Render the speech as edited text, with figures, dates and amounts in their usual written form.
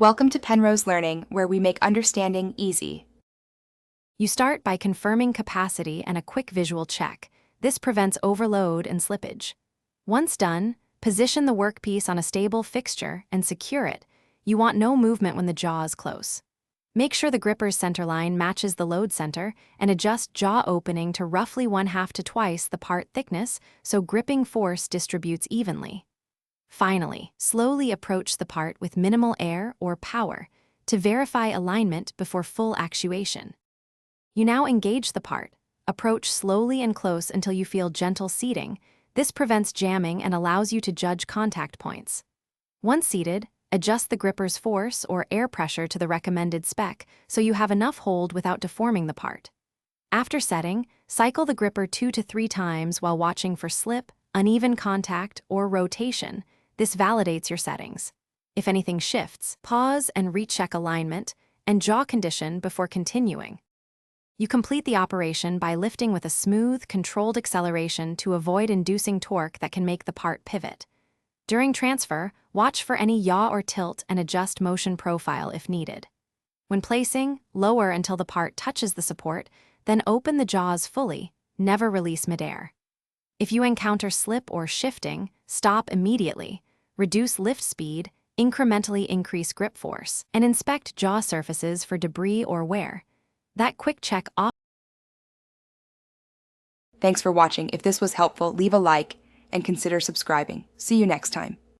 Welcome to Penrose Learning, where we make understanding easy. You start by confirming capacity and a quick visual check. This prevents overload and slippage. Once done, position the workpiece on a stable fixture and secure it. You want no movement when the jaw is close. Make sure the gripper's center line matches the load center and adjust jaw opening to roughly 1/2 to twice the part thickness so gripping force distributes evenly. Finally, slowly approach the part with minimal air or power to verify alignment before full actuation. You now engage the part. Approach slowly and close until you feel gentle seating. This prevents jamming and allows you to judge contact points. Once seated, adjust the gripper's force or air pressure to the recommended spec so you have enough hold without deforming the part. After setting, cycle the gripper 2 to 3 times while watching for slip, uneven contact, or rotation. This validates your settings. If anything shifts, pause and recheck alignment and jaw condition before continuing. You complete the operation by lifting with a smooth, controlled acceleration to avoid inducing torque that can make the part pivot. During transfer, watch for any yaw or tilt and adjust motion profile if needed. When placing, lower until the part touches the support, then open the jaws fully, never release midair. If you encounter slip or shifting, stop immediately, reduce lift speed, incrementally increase grip force, and inspect jaw surfaces for debris or wear. That quick check off. Thanks for watching. If this was helpful, leave a like and consider subscribing. See you next time.